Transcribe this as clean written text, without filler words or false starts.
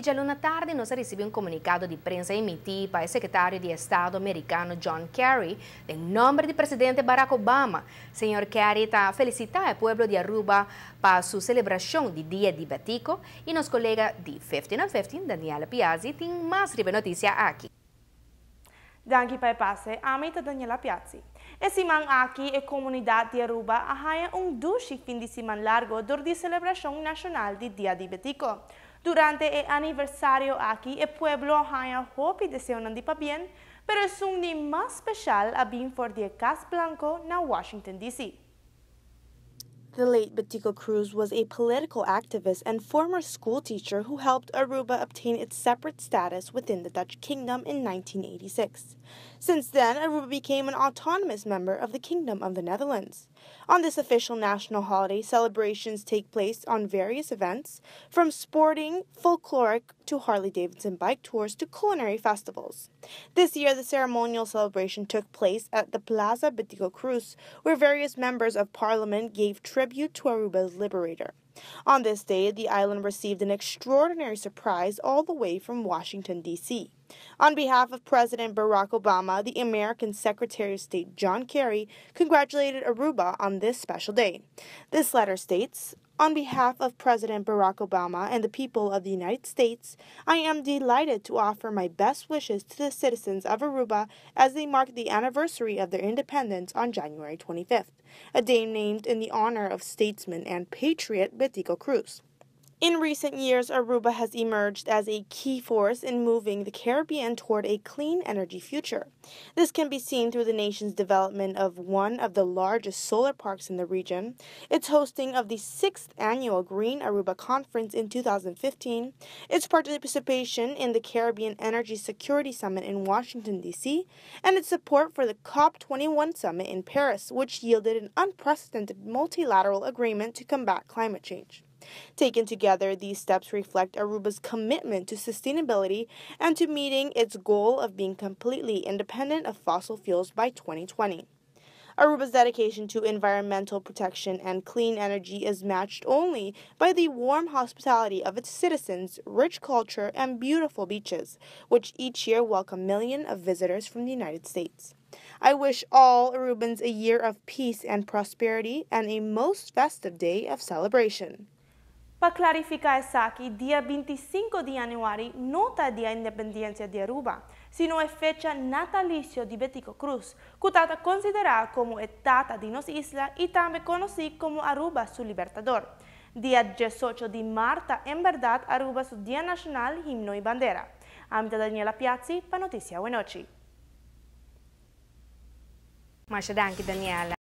Hoje, à luna tarde, nós recebemos um comunicado de prensa emitido pelo secretário de Estado americano John Kerry, em nome do presidente Barack Obama. Senhor Kerry está felicitando o povo de Aruba para sua celebração de Dia Diabético e nosso colega de 15 on 15, Daniela Piazzi, tem mais notícias aqui. Danke pai passe, amita Daniela Piazzi. Esse man aqui é comunidade de Aruba arranha duche fim de semana largo durante a celebração nacional de Dia Diabético. Durante o aniversário aqui, o povo arranha hope de seu não de bien, pero é um dia mais especial a bem for de Casa Blanco na Washington, D.C. The late Betico Cruz was a political activist and former school teacher who helped Aruba obtain its separate status within the Dutch Kingdom in 1986. Since then, Aruba became an autonomous member of the Kingdom of the Netherlands. On this official national holiday, celebrations take place on various events, from sporting, folkloric, to Harley-Davidson bike tours to culinary festivals. This year, the ceremonial celebration took place at the Plaza Betico Cruz, where various members of parliament gave tribute to Aruba's liberator. On this day, the island received an extraordinary surprise all the way from Washington, D.C. On behalf of President Barack Obama, the American Secretary of State John Kerry congratulated Aruba on this special day. This letter states, "On behalf of President Barack Obama and the people of the United States, I am delighted to offer my best wishes to the citizens of Aruba as they mark the anniversary of their independence on January 25th, a day named in the honor of statesman and patriot Betico Cruz." In recent years, Aruba has emerged as a key force in moving the Caribbean toward a clean energy future. This can be seen through the nation's development of one of the largest solar parks in the region, its hosting of the 6th annual Green Aruba Conference in 2015, its participation in the Caribbean Energy Security Summit in Washington, D.C., and its support for the COP21 summit in Paris, which yielded an unprecedented multilateral agreement to combat climate change. Taken together, these steps reflect Aruba's commitment to sustainability and to meeting its goal of being completely independent of fossil fuels by 2020. Aruba's dedication to environmental protection and clean energy is matched only by the warm hospitality of its citizens, rich culture, and beautiful beaches, which each year welcome millions of visitors from the United States. I wish all Arubans a year of peace and prosperity and a most festive day of celebration. Para clarificar isso aqui, dia 25 de Januari não é dia da independência de Aruba, sino é fecha natalício de Betico Cruz, que está considerada como a data de nossa isla e também conhecida como Aruba, seu libertador. Dia 18 de março, em verdade, Aruba, seu dia nacional, himno e bandeira. Amita Daniela Piazzi, para Noticia Awenochi. Mas danke, Daniela.